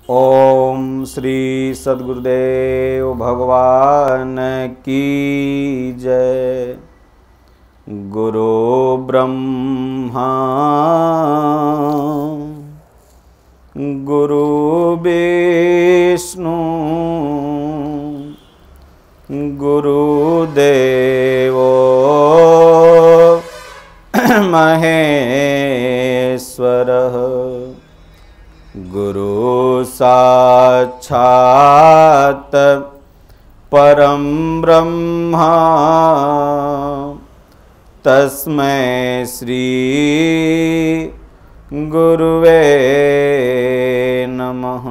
ओम श्री सद्गुरुदेव भगवान की जय। गुरु ब्रह्मा गुरु विष्णु गुरुदेवो महेश्वरः। गुरु साक्षात् परं ब्रह्मा तस्मै श्री गुरुवे नमः।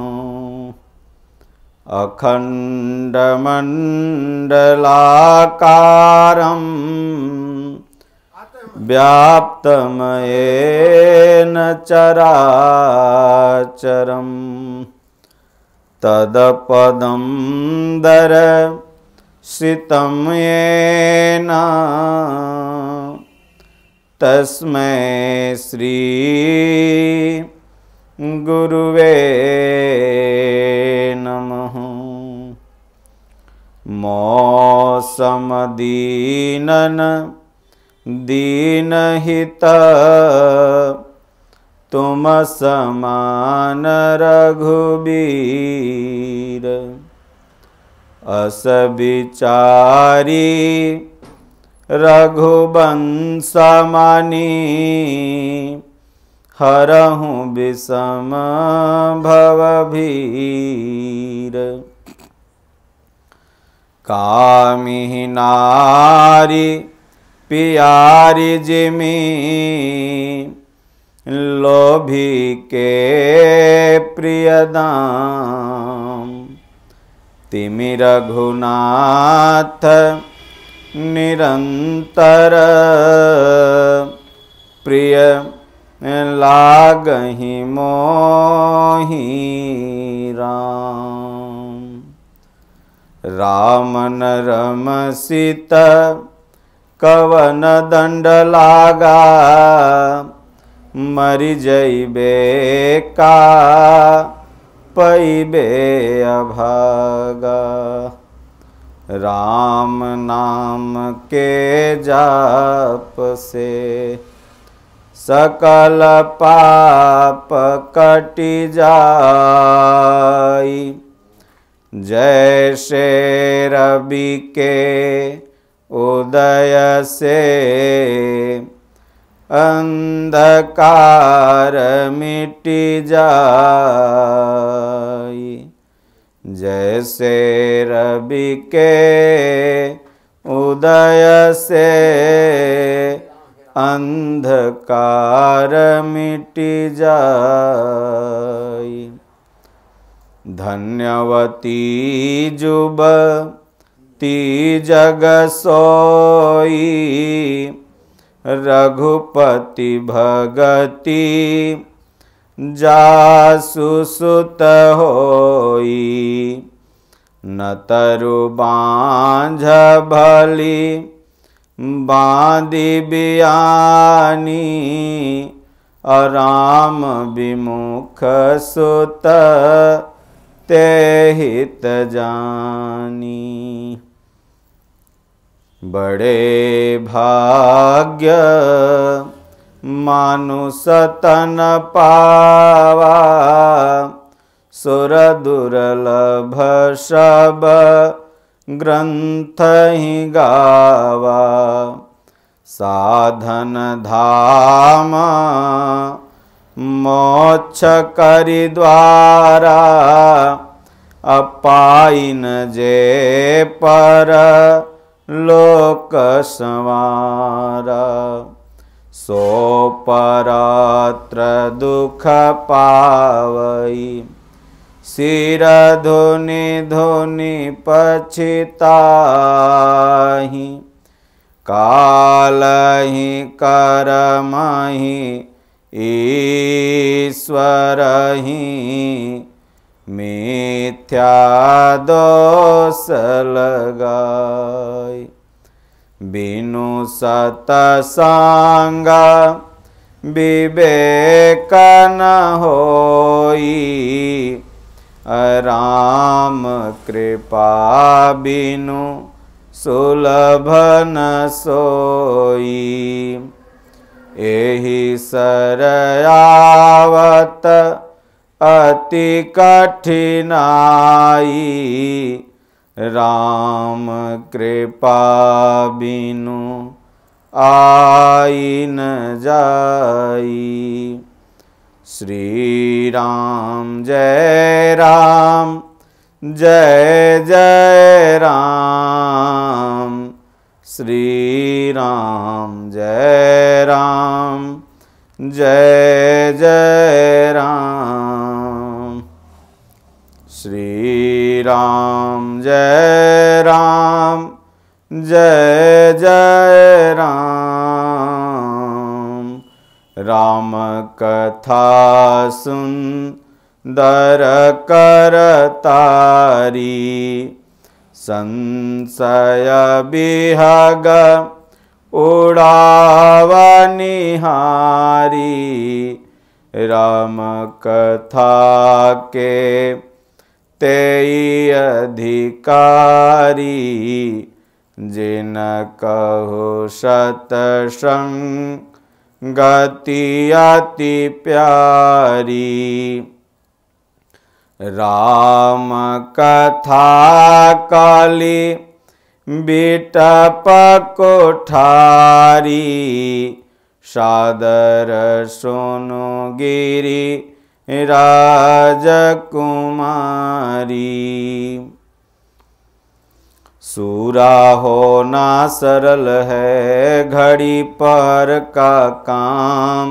अखण्डमण्डलाकारं व्याप्तमयेन चराचरं तदपदं दर्शितं येन तस्मै श्री गुरुवे नमः। मौसमदीनन दीनहित तुम समान रघुबीर। अस विचारी रघुवंश मानी हरहु विषम भवभीर। कामिहि नारी पियारी जिमि लोभी के प्रियदाम। तिमि रघुनाथ निरंतर प्रिय लागहि मोहि राम। राम न रम सीता कवन दंड लागा। मरि जइबे का पइबे अभागा। राम नाम के जाप से सकल पाप कटि जाई। जैसे रवि के उदय से अंधकार मिटि जाई। जैसे रवि के उदय से अंधकार मिटि जाई। धन्यवती जुबती जग सोई। रघुपति भगति जासु सुत होई। न तरु बांझ भली बांधी बियानी। अराम विमुख सुत ते हित जानी। बड़े भाग्य मानुष तन पावा। सुर दुर्लभ सब ग्रंथ ही गावा। साधन धाम मोक्ष करि द्वारा। अपाइन जे पर लोक संवारा। सो परत्र दुख पावई। सिर धुनि धुनि पछिताहि। कालहि करमहि ईश्वरहि। मिथ्या दोष लगाई। बिनु सतसंग विवेक न होई। राम कृपा बिनु सुलभ न सोई। एहि सरयावत अति कठिनाई, राम कृपा बिनु आई न जाई। श्री राम जय राम जय जय राम। श्री राम जय राम जय जय राम। श्री राम जय राम जय जय राम। राम कथा सुंदर करतारी, संशय बिहग उड़ावनिहारी। राम कथा के तेई अधिकारी, जिन कहो सतसंगति अति प्यारी। राम कथा काली बिटप कोठारी, सादर सुनु गिरी राजकुमारी। सूरा होना सरल है घड़ी पर का काम,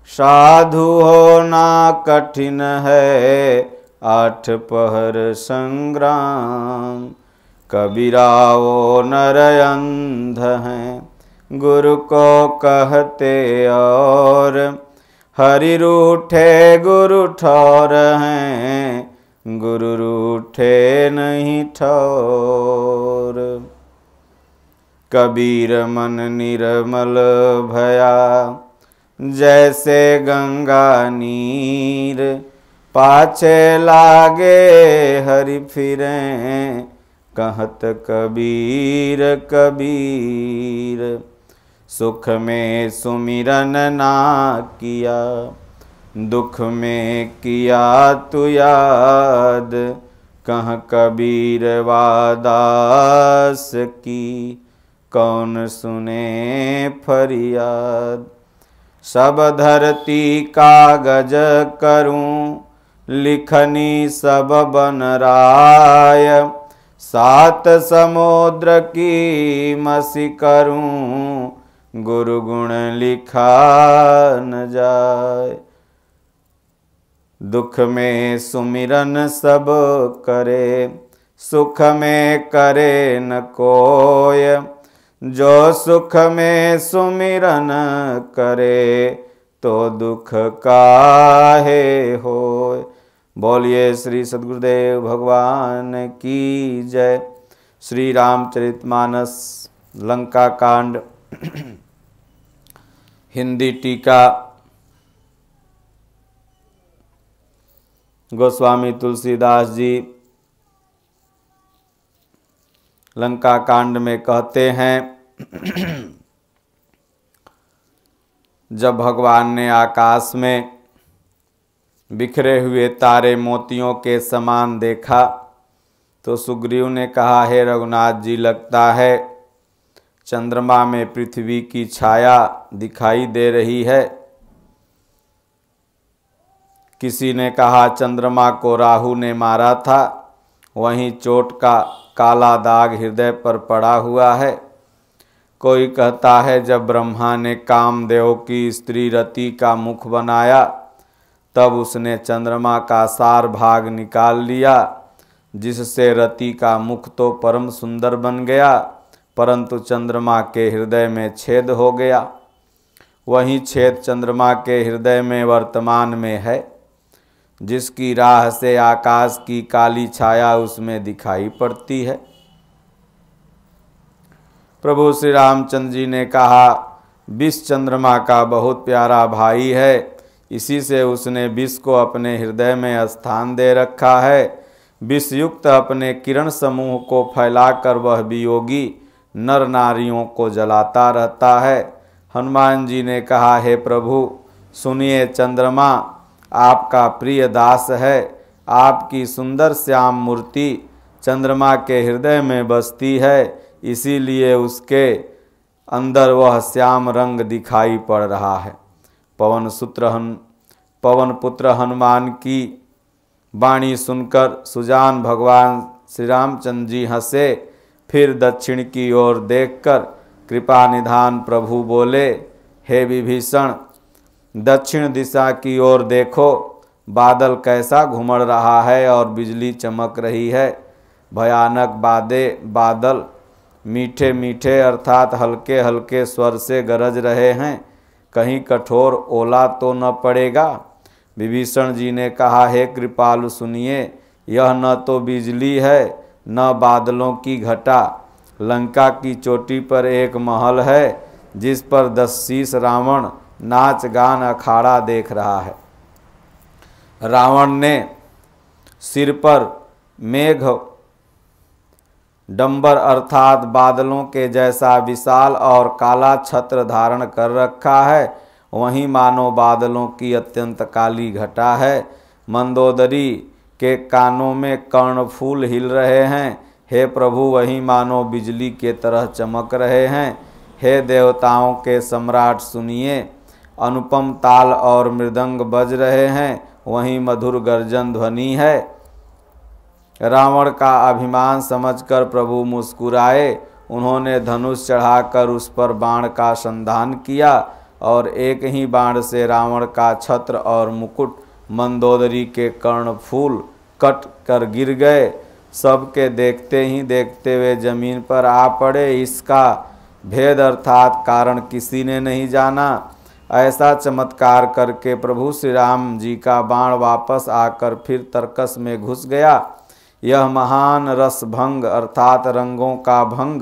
साधु होना कठिन है 8 पहर संग्राम। कबीरा वो नर अंध हैं गुरु को कहते और, हरि रूठे गुरु ठौर हैं गुरु रूठे नहीं ठौर। कबीर मन निर्मल भया जैसे गंगा नीर, पाछे लागे हरि फिरे कहत कबीर कबीर। सुख में सुमिरन ना किया, दुख में किया तू याद, कह कबीर वादास की कौन सुने फरियाद। सब धरती कागज करूं लिखनी सब बनराय, 7 समुद्र की मसी करूं गुरु गुण लिखा न जाए। दुख में सुमिरन सब करे, सुख में करे न कोय, जो सुख में सुमिरन करे तो दुख काहे होय। बोलिए श्री सद्गुरुदेव भगवान की जय। श्री रामचरितमानस लंका कांड हिंदी टीका गोस्वामी तुलसीदास जी लंका कांड में कहते हैं, जब भगवान ने आकाश में बिखरे हुए तारे मोतियों के समान देखा तो सुग्रीव ने कहा, हे रघुनाथ जी, लगता है चंद्रमा में पृथ्वी की छाया दिखाई दे रही है। किसी ने कहा चंद्रमा को राहु ने मारा था, वहीं चोट का काला दाग हृदय पर पड़ा हुआ है। कोई कहता है जब ब्रह्मा ने कामदेव की स्त्री रति का मुख बनाया तब उसने चंद्रमा का सार भाग निकाल लिया, जिससे रति का मुख तो परम सुंदर बन गया, परंतु चंद्रमा के हृदय में छेद हो गया। वही छेद चंद्रमा के हृदय में वर्तमान में है, जिसकी राह से आकाश की काली छाया उसमें दिखाई पड़ती है। प्रभु श्री रामचंद्र जी ने कहा, विष चंद्रमा का बहुत प्यारा भाई है, इसी से उसने विष को अपने हृदय में स्थान दे रखा है। विषयुक्त अपने किरण समूह को फैलाकर वह वियोगी नर नारियों को जलाता रहता है। हनुमान जी ने कहा, हे प्रभु सुनिए, चंद्रमा आपका प्रिय दास है। आपकी सुंदर श्याम मूर्ति चंद्रमा के हृदय में बसती है, इसीलिए उसके अंदर वह श्याम रंग दिखाई पड़ रहा है। पवन पुत्र हनुमान की वाणी सुनकर सुजान भगवान श्री रामचंद्र जी हंसे। फिर दक्षिण की ओर देखकर कृपा निधान प्रभु बोले, हे विभीषण, दक्षिण दिशा की ओर देखो, बादल कैसा घुमड़ रहा है और बिजली चमक रही है। भयानक बादल मीठे मीठे अर्थात हल्के हल्के स्वर से गरज रहे हैं। कहीं कठोर ओला तो न पड़ेगा। विभीषण जी ने कहा, हे कृपालु सुनिए, यह न तो बिजली है न बादलों की घटा। लंका की चोटी पर एक महल है जिस पर 10 शीश रावण नाच गान अखाड़ा देख रहा है। रावण ने सिर पर मेघ डंबर अर्थात बादलों के जैसा विशाल और काला छत्र धारण कर रखा है। वहीं मानो बादलों की अत्यंत काली घटा है। मंदोदरी के कानों में कर्णफूल हिल रहे हैं। हे प्रभु, वहीं मानो बिजली के तरह चमक रहे हैं। हे देवताओं के सम्राट सुनिए, अनुपम ताल और मृदंग बज रहे हैं, वहीं मधुर गर्जन ध्वनि है। रावण का अभिमान समझकर प्रभु मुस्कुराए। उन्होंने धनुष चढ़ाकर उस पर बाण का संधान किया और एक ही बाण से रावण का छत्र और मुकुट मंदोदरी के कर्णफूल कट कर गिर गए। सबके देखते ही देखते वे जमीन पर आ पड़े। इसका भेद अर्थात कारण किसी ने नहीं जाना। ऐसा चमत्कार करके प्रभु श्री राम जी का बाण वापस आकर फिर तरकस में घुस गया। यह महान रस भंग अर्थात रंगों का भंग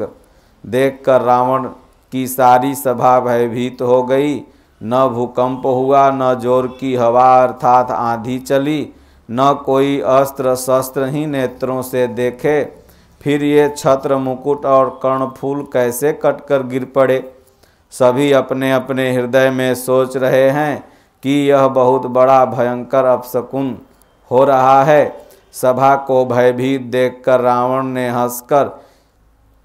देखकर रावण की सारी सभा भयभीत हो गई। न भूकंप हुआ, न जोर की हवा अर्थात आंधी चली, न कोई अस्त्र शस्त्र ही नेत्रों से देखे। फिर ये छत्र मुकुट और कर्णफूल कैसे कटकर गिर पड़े। सभी अपने अपने हृदय में सोच रहे हैं कि यह बहुत बड़ा भयंकर अपशकुन हो रहा है। सभा को भयभीत देखकर रावण ने हंसकर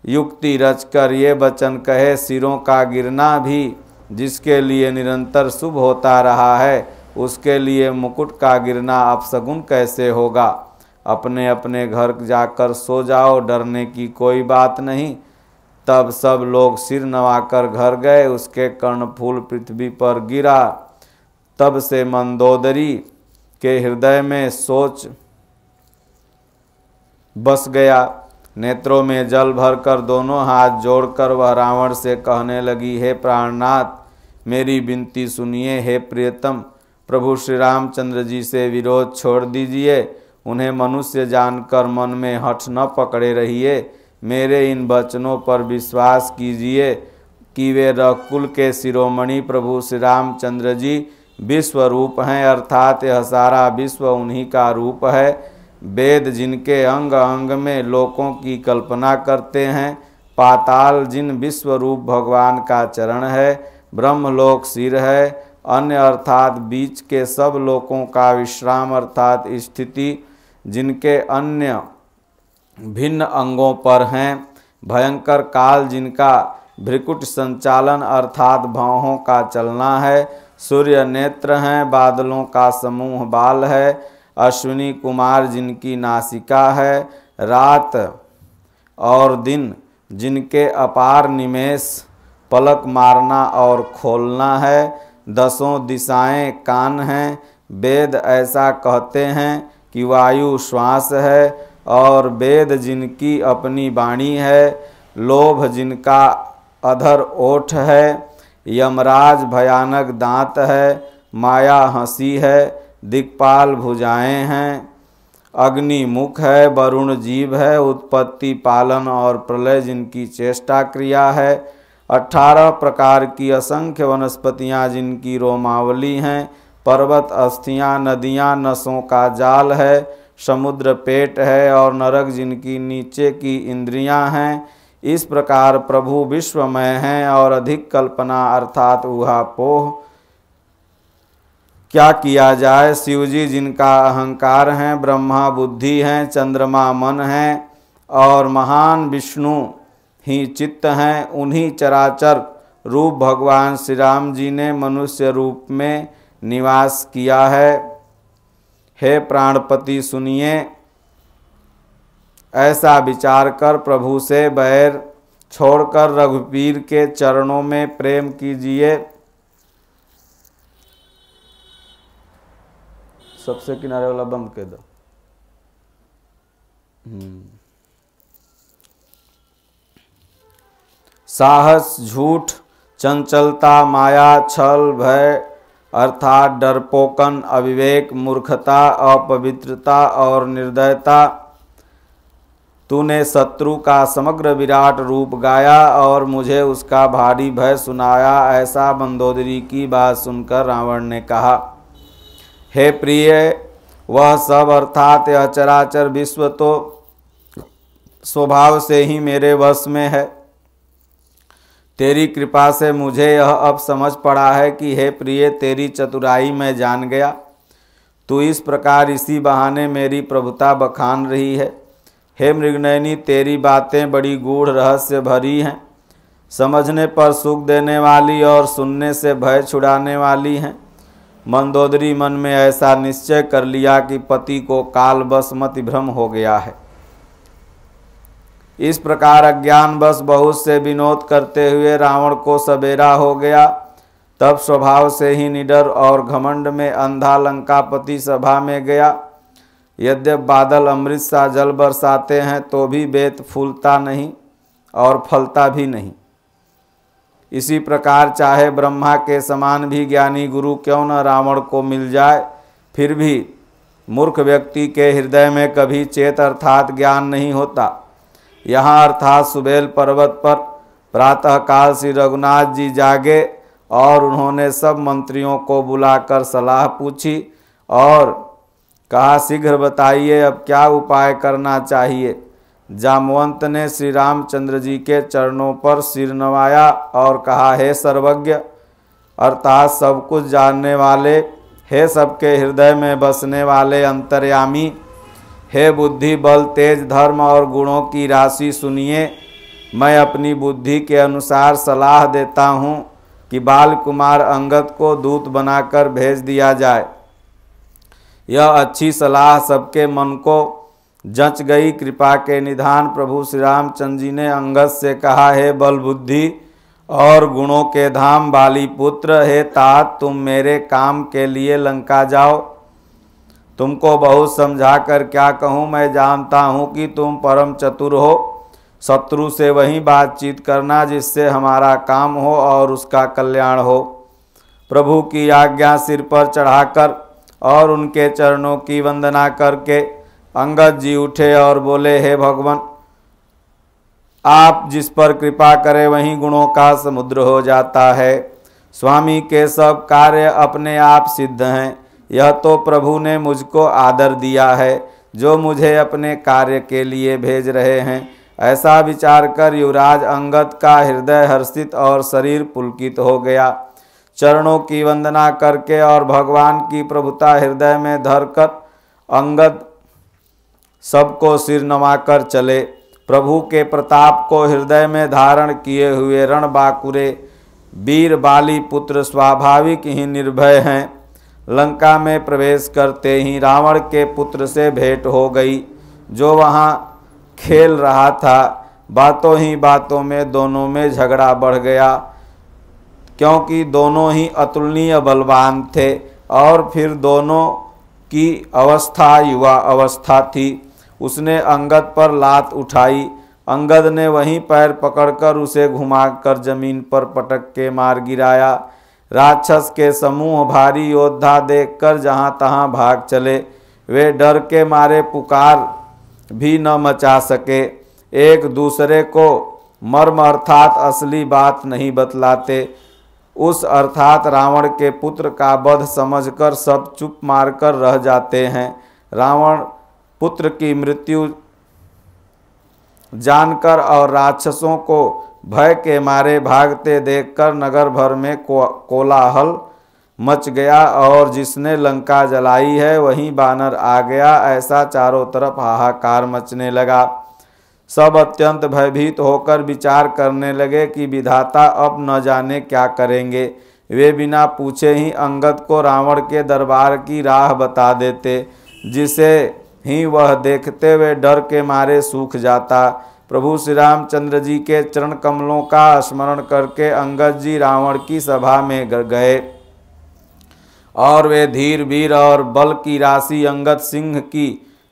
युक्ति रचकर ये वचन कहे, सिरों का गिरना भी जिसके लिए निरंतर शुभ होता रहा है, उसके लिए मुकुट का गिरना अपशगुन कैसे होगा। अपने अपने घर जाकर सो जाओ, डरने की कोई बात नहीं। तब सब लोग सिर नवाकर घर गए। उसके कर्णफूल पृथ्वी पर गिरा। तब से मंदोदरी के हृदय में सोच बस गया। नेत्रों में जल भरकर दोनों हाथ जोड़कर वह रावण से कहने लगी, हे प्राणनाथ, मेरी विनती सुनिए। हे प्रियतम, प्रभु श्री रामचंद्र जी से विरोध छोड़ दीजिए। उन्हें मनुष्य जानकर मन में हठ न पकड़े रहिए। मेरे इन वचनों पर विश्वास कीजिए कि वे रघुकुल के शिरोमणि प्रभु श्री रामचंद्र जी विश्व रूप हैं, अर्थात यह सारा विश्व उन्हीं का रूप है। वेद जिनके अंग अंग में लोकों की कल्पना करते हैं, पाताल जिन विश्व रूप भगवान का चरण है, ब्रह्मलोक सिर है, अन्य अर्थात बीच के सब लोकों का विश्राम अर्थात स्थिति जिनके अन्य भिन्न अंगों पर हैं, भयंकर काल जिनका भ्रिकुट संचालन अर्थात भौहों का चलना है, सूर्य नेत्र हैं, बादलों का समूह बाल है, अश्विनी कुमार जिनकी नासिका है, रात और दिन जिनके अपार निमेष पलक मारना और खोलना है, 10 दिशाएं कान हैं। वेद ऐसा कहते हैं कि वायु श्वास है और वेद जिनकी अपनी वाणी है, लोभ जिनका अधर ओठ है, यमराज भयानक दांत है, माया हंसी है, दिक्पाल भुजाएं हैं, अग्नि मुख है, वरुण जीव है, उत्पत्ति पालन और प्रलय जिनकी चेष्टा क्रिया है, 18 प्रकार की असंख्य वनस्पतियां जिनकी रोमावली हैं, पर्वत अस्थियां, नदियां नसों का जाल है, समुद्र पेट है और नरक जिनकी नीचे की इंद्रियां हैं। इस प्रकार प्रभु विश्वमय हैं और अधिक कल्पना अर्थात ऊहापोह क्या किया जाए। शिवजी जिनका अहंकार है, ब्रह्मा बुद्धि हैं, चंद्रमा मन है और महान विष्णु ही चित्त हैं। उन्हीं चराचर रूप भगवान श्री राम जी ने मनुष्य रूप में निवास किया है। हे प्राणपति सुनिए, ऐसा विचार कर प्रभु से बैर छोड़कर रघुवीर के चरणों में प्रेम कीजिए। सबसे किनारे वाला बंद कर दो। साहस, झूठ, चंचलता, माया, छल, भय अर्थात डरपोकन, अविवेक, मूर्खता, अपवित्रता और निर्दयता। तूने शत्रु का समग्र विराट रूप गाया और मुझे उसका भारी भय सुनाया। ऐसा मंदोदरी की बात सुनकर रावण ने कहा, हे प्रिय, वह सब अर्थात यह चराचर विश्व तो स्वभाव से ही मेरे वश में है। तेरी कृपा से मुझे यह अब समझ पड़ा है कि हे प्रिय, तेरी चतुराई मैं जान गया। तू इस प्रकार इसी बहाने मेरी प्रभुता बखान रही है। हे मृगनयनी, तेरी बातें बड़ी गूढ़ रहस्य भरी हैं, समझने पर सुख देने वाली और सुनने से भय छुड़ाने वाली हैं। मंदोदरी मन में ऐसा निश्चय कर लिया कि पति को कालवश मति भ्रम हो गया है। इस प्रकार अज्ञानवश बहुत से विनोद करते हुए रावण को सबेरा हो गया। तब स्वभाव से ही निडर और घमंड में अंधा लंकापति सभा में गया। यद्यप बादल अमृत सा जल बरसाते हैं तो भी बेत फूलता नहीं और फलता भी नहीं। इसी प्रकार चाहे ब्रह्मा के समान भी ज्ञानी गुरु क्यों न रावण को मिल जाए, फिर भी मूर्ख व्यक्ति के हृदय में कभी चेत अर्थात ज्ञान नहीं होता। यहाँ अर्थात सुबेल पर्वत पर प्रातःकाल श्री रघुनाथ जी जागे और उन्होंने सब मंत्रियों को बुलाकर सलाह पूछी और कहा, शीघ्र बताइए अब क्या उपाय करना चाहिए। जामवंत ने श्री रामचंद्र जी के चरणों पर सिर नवाया और कहा, हे सर्वज्ञ अर्थात सब कुछ जानने वाले, हे सबके हृदय में बसने वाले अंतर्यामी, हे बुद्धि बल तेज धर्म और गुणों की राशि, सुनिए। मैं अपनी बुद्धि के अनुसार सलाह देता हूँ कि बाल कुमार अंगद को दूत बनाकर भेज दिया जाए। यह अच्छी सलाह सबके मन को जंच गई। कृपा के निधान प्रभु श्री रामचंद्र जी ने अंगद से कहा, हे बल बुद्धि और गुणों के धाम बाली पुत्र, हे तात, तुम मेरे काम के लिए लंका जाओ। तुमको बहुत समझा कर क्या कहूँ, मैं जानता हूँ कि तुम परम चतुर हो। शत्रु से वही बातचीत करना जिससे हमारा काम हो और उसका कल्याण हो। प्रभु की आज्ञा सिर पर चढ़ाकर और उनके चरणों की वंदना करके अंगद जी उठे और बोले, हे भगवान, आप जिस पर कृपा करें वहीं गुणों का समुद्र हो जाता है। स्वामी के सब कार्य अपने आप सिद्ध हैं। यह तो प्रभु ने मुझको आदर दिया है जो मुझे अपने कार्य के लिए भेज रहे हैं। ऐसा विचार कर युवराज अंगद का हृदय हर्षित और शरीर पुलकित हो गया। चरणों की वंदना करके और भगवान की प्रभुता हृदय में धरकर अंगद सबको सिर नवाकर चले। प्रभु के प्रताप को हृदय में धारण किए हुए रणबांकुरे वीर बाली पुत्र स्वाभाविक ही निर्भय हैं। लंका में प्रवेश करते ही रावण के पुत्र से भेंट हो गई, जो वहाँ खेल रहा था। बातों ही बातों में दोनों में झगड़ा बढ़ गया, क्योंकि दोनों ही अतुलनीय बलवान थे और फिर दोनों की अवस्था युवा अवस्था थी। उसने अंगद पर लात उठाई। अंगद ने वहीं पैर पकड़कर उसे घुमाकर जमीन पर पटक के मार गिराया। राक्षस के समूह भारी योद्धा देखकर जहाँ तहाँ भाग चले। वे डर के मारे पुकार भी न मचा सके। एक दूसरे को मर्म अर्थात असली बात नहीं बतलाते। उस अर्थात रावण के पुत्र का वध समझकर सब चुप मारकर रह जाते हैं। रावण पुत्र की मृत्यु जानकर और राक्षसों को भय के मारे भागते देखकर नगर भर में कोलाहल मच गया और जिसने लंका जलाई है वहीं बानर आ गया, ऐसा चारों तरफ हाहाकार मचने लगा। सब अत्यंत भयभीत होकर विचार करने लगे कि विधाता अब न जाने क्या करेंगे। वे बिना पूछे ही अंगद को रावण के दरबार की राह बता देते, जिसे ही वह देखते हुए डर के मारे सूख जाता। प्रभु श्री रामचंद्र जी के चरण कमलों का स्मरण करके अंगद जी रावण की सभा में गए और वे धीर वीर और बल की राशि अंगद सिंह की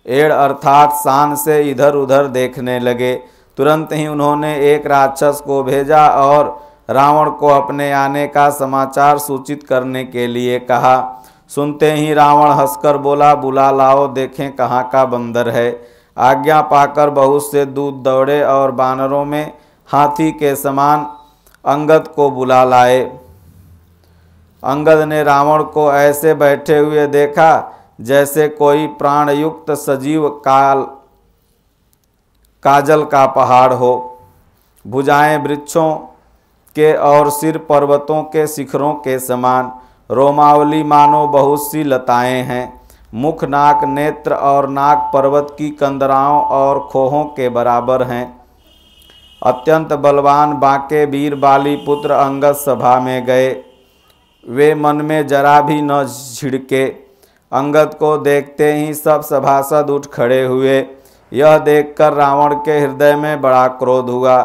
एड़ अर्थात शान से इधर उधर देखने लगे। तुरंत ही उन्होंने एक राक्षस को भेजा और रावण को अपने आने का समाचार सूचित करने के लिए कहा। सुनते ही रावण हंसकर बोला, बुला लाओ, देखें कहाँ का बंदर है। आज्ञा पाकर बहुत से दूत दौड़े और बानरों में हाथी के समान अंगद को बुला लाए। अंगद ने रावण को ऐसे बैठे हुए देखा जैसे कोई प्राणयुक्त सजीव काजल का पहाड़ हो। भुजाएं वृक्षों के और सिर पर्वतों के शिखरों के समान, रोमावली मानो बहुत सी लताएं हैं। मुख, नाक, नेत्र और नाक पर्वत की कंदराओं और खोहों के बराबर हैं। अत्यंत बलवान बांके वीर बाली पुत्र अंगद सभा में गए। वे मन में जरा भी न झिड़के। अंगद को देखते ही सब सभासद उठ खड़े हुए। यह देखकर रावण के हृदय में बड़ा क्रोध हुआ।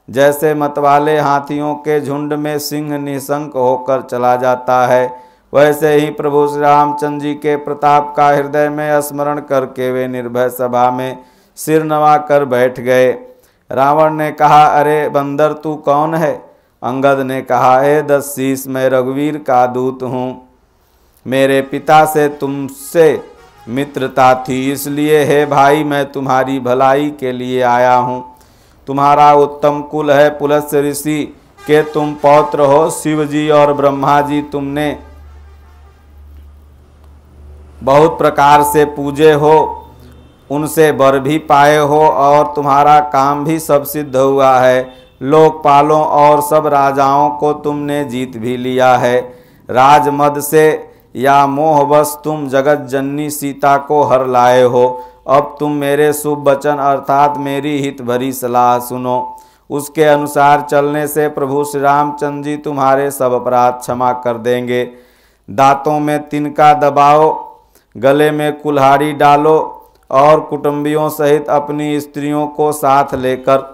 जैसे मतवाले हाथियों के झुंड में सिंह निशंक होकर चला जाता है, वैसे ही प्रभु श्री रामचंद्र जी के प्रताप का हृदय में स्मरण करके वे निर्भय सभा में सिर नवा कर बैठ गए। रावण ने कहा, अरे बंदर तू कौन है? अंगद ने कहा, हे दशीस, मैं रघुवीर का दूत हूँ। मेरे पिता से तुमसे मित्रता थी, इसलिए हे भाई मैं तुम्हारी भलाई के लिए आया हूँ। तुम्हारा उत्तम कुल है, पुलस्त्य ऋषि के तुम पौत्र हो। शिव जी और ब्रह्मा जी तुमने बहुत प्रकार से पूजे हो, उनसे वर भी पाए हो और तुम्हारा काम भी सब सिद्ध हुआ है। लोकपालों और सब राजाओं को तुमने जीत भी लिया है। राजमद से या मोहवश तुम जगत जननी सीता को हर लाए हो। अब तुम मेरे शुभ वचन अर्थात मेरी हित भरी सलाह सुनो। उसके अनुसार चलने से प्रभु श्री रामचंद्र जी तुम्हारे सब अपराध क्षमा कर देंगे। दांतों में तिनका दबाओ, गले में कुल्हाड़ी डालो और कुटुंबियों सहित अपनी स्त्रियों को साथ लेकर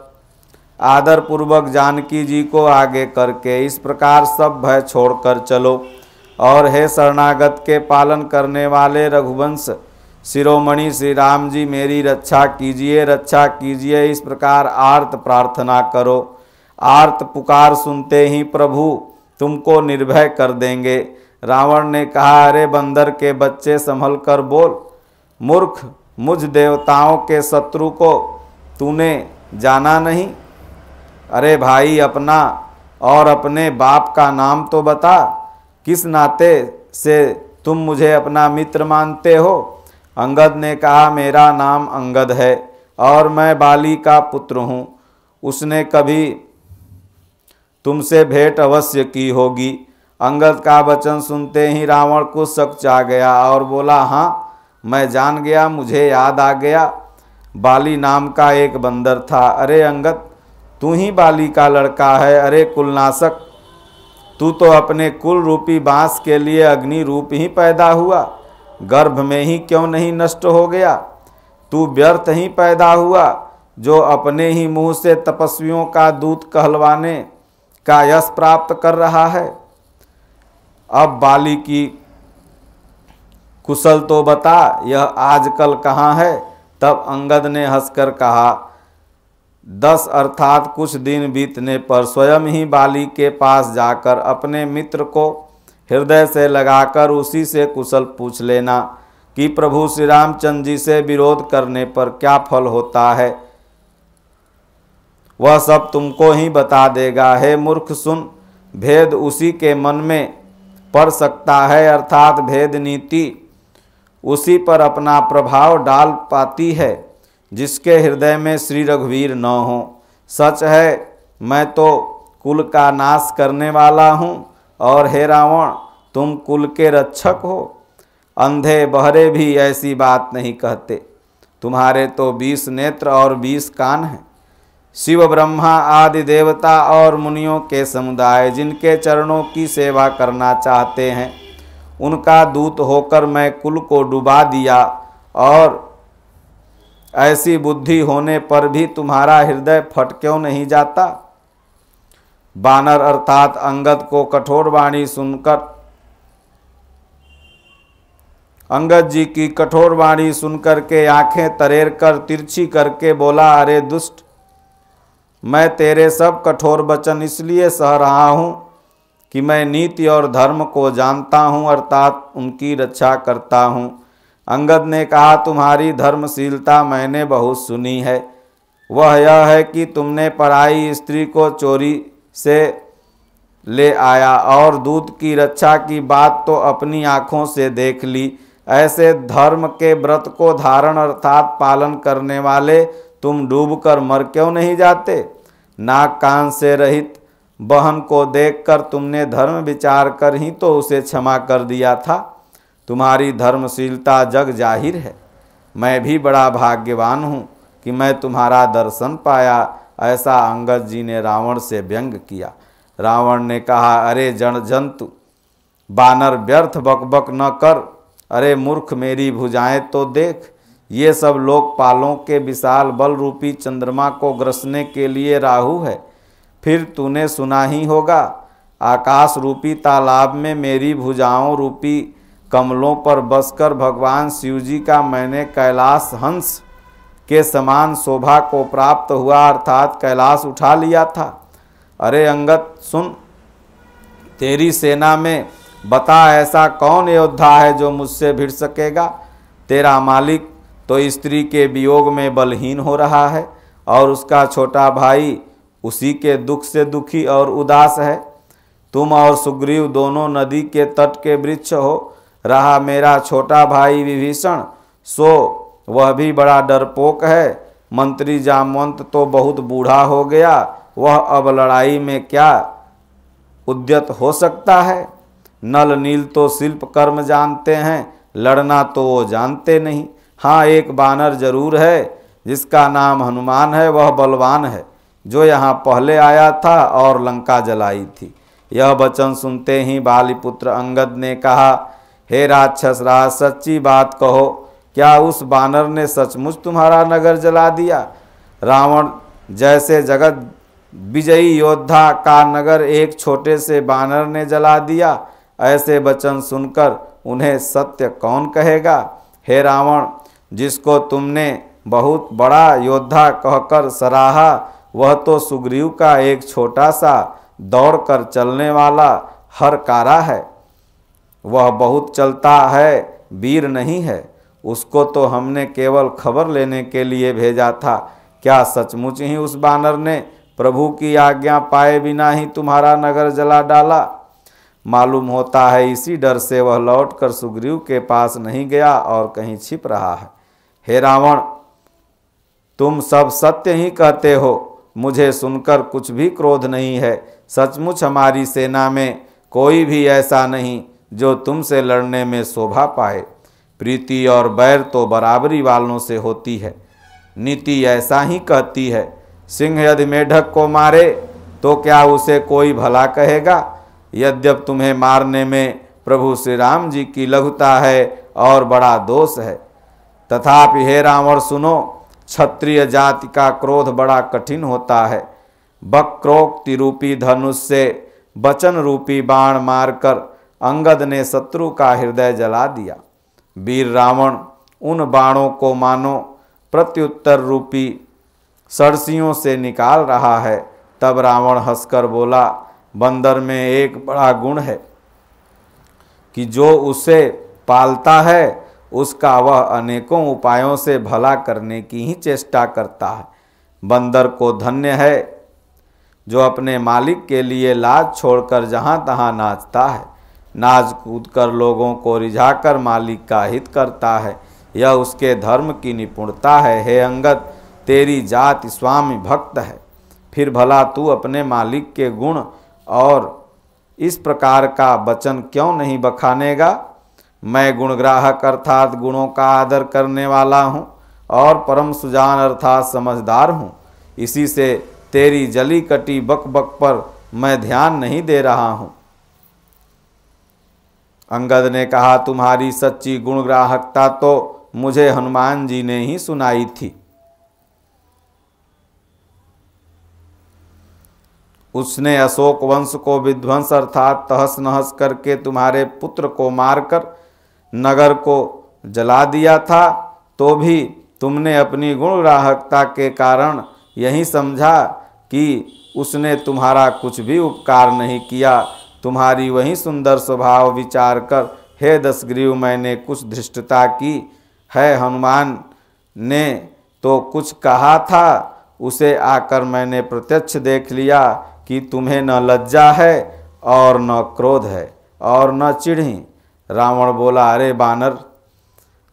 आदर पूर्वक जानकी जी को आगे करके इस प्रकार सब भय छोड़कर चलो। और हे शरणागत के पालन करने वाले रघुवंश शिरोमणि श्री राम जी, मेरी रक्षा कीजिए, रक्षा कीजिए, इस प्रकार आर्त प्रार्थना करो। आर्त पुकार सुनते ही प्रभु तुमको निर्भय कर देंगे। रावण ने कहा, अरे बंदर के बच्चे, संभल कर बोल। मूर्ख, मुझ देवताओं के शत्रु को तूने जाना नहीं? अरे भाई, अपना और अपने बाप का नाम तो बता। किस नाते से तुम मुझे अपना मित्र मानते हो? अंगद ने कहा, मेरा नाम अंगद है और मैं बाली का पुत्र हूँ। उसने कभी तुमसे भेंट अवश्य की होगी। अंगद का वचन सुनते ही रावण को शक आ गया और बोला, हाँ मैं जान गया, मुझे याद आ गया। बाली नाम का एक बंदर था। अरे अंगद, तू ही बाली का लड़का है। अरे कुलनाशक, तू तो अपने कुल रूपी बांस के लिए अग्नि रूप ही पैदा हुआ, गर्भ में ही क्यों नहीं नष्ट हो गया? तू व्यर्थ ही पैदा हुआ, जो अपने ही मुंह से तपस्वियों का दूत कहलवाने का यश प्राप्त कर रहा है। अब बाली की कुशल तो बता, यह आजकल कहाँ है? तब अंगद ने हंसकर कहा, 10 अर्थात कुछ दिन बीतने पर स्वयं ही बाली के पास जाकर अपने मित्र को हृदय से लगाकर उसी से कुशल पूछ लेना कि प्रभु श्री रामचंद्र जी से विरोध करने पर क्या फल होता है। वह सब तुमको ही बता देगा। हे मूर्ख सुन, भेद उसी के मन में पड़ सकता है, अर्थात भेद नीति उसी पर अपना प्रभाव डाल पाती है जिसके हृदय में श्री रघुवीर न हो। सच है, मैं तो कुल का नाश करने वाला हूँ, और हे रावण तुम कुल के रक्षक हो। अंधे बहरे भी ऐसी बात नहीं कहते। तुम्हारे तो 20 नेत्र और 20 कान हैं। शिव ब्रह्मा आदि देवता और मुनियों के समुदाय जिनके चरणों की सेवा करना चाहते हैं, उनका दूत होकर मैं कुल को डुबा दिया, और ऐसी बुद्धि होने पर भी तुम्हारा हृदय फट क्यों नहीं जाता। बानर अर्थात अंगद को कठोर वाणी सुनकर, अंगद जी की कठोर वाणी सुनकर के आंखें तरेर कर तिरछी करके बोला, अरे दुष्ट, मैं तेरे सब कठोर वचन इसलिए सह रहा हूँ कि मैं नीति और धर्म को जानता हूँ, अर्थात उनकी रक्षा करता हूँ। अंगद ने कहा, तुम्हारी धर्मशीलता मैंने बहुत सुनी है। वह यह है कि तुमने पराई स्त्री को चोरी से ले आया और दूध की रक्षा की बात तो अपनी आँखों से देख ली। ऐसे धर्म के व्रत को धारण अर्थात पालन करने वाले तुम डूबकर मर क्यों नहीं जाते। नाक कान से रहित बहन को देखकर तुमने धर्म विचार कर ही तो उसे क्षमा कर दिया था। तुम्हारी धर्मशीलता जग जाहिर है। मैं भी बड़ा भाग्यवान हूँ कि मैं तुम्हारा दर्शन पाया। ऐसा अंगद जी ने रावण से व्यंग किया। रावण ने कहा, अरे जन जंतु बानर, व्यर्थ बकबक न कर। अरे मूर्ख, मेरी भुजाएं तो देख। ये सब लोकपालों के विशाल बल रूपी चंद्रमा को ग्रसने के लिए राहु है। फिर तूने सुना ही होगा, आकाश रूपी तालाब में मेरी भुजाओं रूपी कमलों पर बसकर भगवान शिवजी का मैंने कैलाश हंस के समान शोभा को प्राप्त हुआ, अर्थात कैलाश उठा लिया था। अरे अंगद सुन, तेरी सेना में बता ऐसा कौन योद्धा है जो मुझसे भिड़ सकेगा। तेरा मालिक तो स्त्री के वियोग में बलहीन हो रहा है और उसका छोटा भाई उसी के दुख से दुखी और उदास है। तुम और सुग्रीव दोनों नदी के तट के वृक्ष हो। रहा मेरा छोटा भाई विभीषण, सो वह भी बड़ा डरपोक है। मंत्री जामवंत तो बहुत बूढ़ा हो गया, वह अब लड़ाई में क्या उद्यत हो सकता है। नल नील तो शिल्प कर्म जानते हैं, लड़ना तो वो जानते नहीं। हाँ, एक बानर जरूर है जिसका नाम हनुमान है, वह बलवान है, जो यहाँ पहले आया था और लंका जलाई थी। यह वचन सुनते ही बालीपुत्र अंगद ने कहा, हे राक्षस राज, सच्ची बात कहो, क्या उस बानर ने सचमुच तुम्हारा नगर जला दिया। रावण जैसे जगत विजयी योद्धा का नगर एक छोटे से बानर ने जला दिया। ऐसे वचन सुनकर उन्हें सत्य कौन कहेगा। हे रावण, जिसको तुमने बहुत बड़ा योद्धा कहकर सराहा, वह तो सुग्रीव का एक छोटा सा दौड़कर चलने वाला हरकारा है। वह बहुत चलता है, वीर नहीं है। उसको तो हमने केवल खबर लेने के लिए भेजा था। क्या सचमुच ही उस बानर ने प्रभु की आज्ञा पाए बिना ही तुम्हारा नगर जला डाला। मालूम होता है इसी डर से वह लौटकर सुग्रीव के पास नहीं गया और कहीं छिप रहा है। हे रावण, तुम सब सत्य ही कहते हो, मुझे सुनकर कुछ भी क्रोध नहीं है। सचमुच हमारी सेना में कोई भी ऐसा नहीं जो तुमसे लड़ने में शोभा पाए। प्रीति और बैर तो बराबरी वालों से होती है। नीति ऐसा ही कहती है, सिंह यदि मेढक को मारे तो क्या उसे कोई भला कहेगा। यद्यप तुम्हें मारने में प्रभु श्री राम जी की लघुता है और बड़ा दोष है, तथापि हे रावण सुनो, क्षत्रिय जाति का क्रोध बड़ा कठिन होता है। वक्रोक्ति रूपी धनुष से वचन रूपी बाण मारकर अंगद ने शत्रु का हृदय जला दिया। वीर रावण उन बाणों को मानो प्रत्युत्तर रूपी सरसियों से निकाल रहा है। तब रावण हंसकर बोला, बंदर में एक बड़ा गुण है कि जो उसे पालता है उसका वह अनेकों उपायों से भला करने की ही चेष्टा करता है। बंदर को धन्य है जो अपने मालिक के लिए लाज छोड़कर जहाँ तहाँ नाचता है, नाच कूद कर लोगों को रिझाकर मालिक का हित करता है, यह उसके धर्म की निपुणता है। हे अंगद, तेरी जाति स्वामी भक्त है, फिर भला तू अपने मालिक के गुण और इस प्रकार का वचन क्यों नहीं बखानेगा। मैं गुणग्राहक अर्थात गुणों का आदर करने वाला हूँ और परम सुजान अर्थात समझदार हूँ, इसी से तेरी जली कटी बक बक पर मैं ध्यान नहीं दे रहा हूँ। अंगद ने कहा, तुम्हारी सच्ची गुणग्राहकता तो मुझे हनुमान जी ने ही सुनाई थी। उसने अशोक वंश को विध्वंस अर्थात तहस नहस करके तुम्हारे पुत्र को मारकर नगर को जला दिया था, तो भी तुमने अपनी गुणग्राहकता के कारण यही समझा कि उसने तुम्हारा कुछ भी उपकार नहीं किया। तुम्हारी वही सुंदर स्वभाव विचार कर हे दशग्रीव मैंने कुछ धृष्टता की है। हनुमान ने तो कुछ कहा था, उसे आकर मैंने प्रत्यक्ष देख लिया कि तुम्हें न लज्जा है और न क्रोध है और न चिढ़ी। रावण बोला, अरे बानर,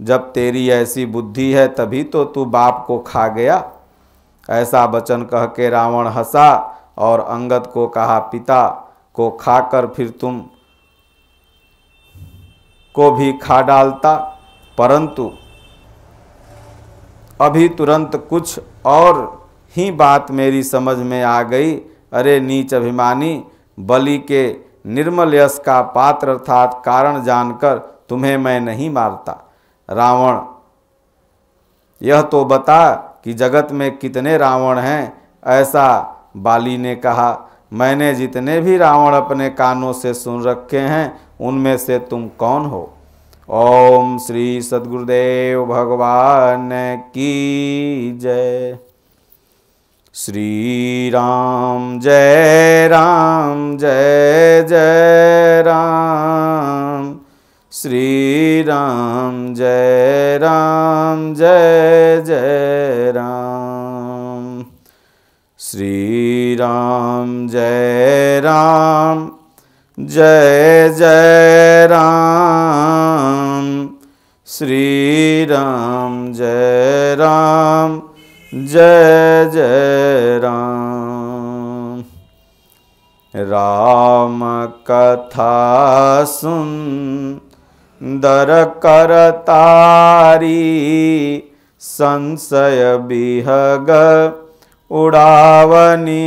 जब तेरी ऐसी बुद्धि है तभी तो तू बाप को खा गया। ऐसा वचन कह के रावण हंसा और अंगद को कहा, पिता को खाकर फिर तुम को भी खा डालता, परंतु अभी तुरंत कुछ और ही बात मेरी समझ में आ गई। अरे नीच अभिमानी, बलि के निर्मल यश का पात्र अर्थात कारण जानकर तुम्हें मैं नहीं मारता। रावण, यह तो बता कि जगत में कितने रावण हैं। ऐसा बाली ने कहा, मैंने जितने भी रावण अपने कानों से सुन रखे हैं उनमें से तुम कौन हो। ओम श्री सद्गुरुदेव भगवान की जय। श्री राम जय जय राम, श्री राम जय जय राम, श्री राम जय जय राम, श्री राम जय जय राम। राम कथा सुंदर करतारी, संशय बिहग उड़ावनिहारी।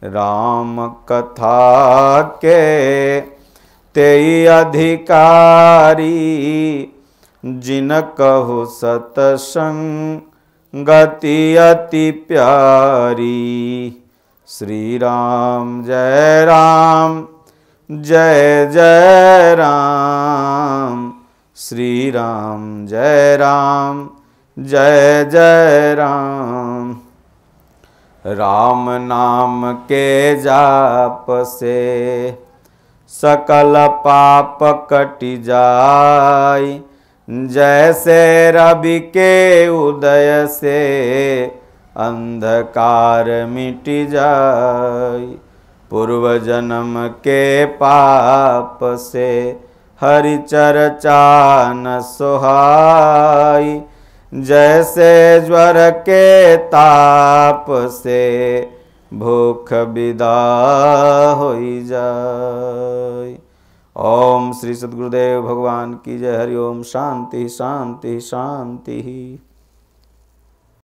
राम कथा के तेई अधिकारी, जिन कहु सतसंगति अति प्यारी। श्री राम जय जय राम, श्री राम जय जय राम। राम नाम के जाप से सकल पाप कट जाय, जैसे रवि के उदय से अंधकार मिट जाय। पूर्व जन्म के पाप से हरि चर्चा न सोहाई, जैसे ज्वर के ताप से भूख विदा होई जाय। ओम श्री सद्गुरुदेव भगवान की जय। हरि ओम। शांति शांति शांति।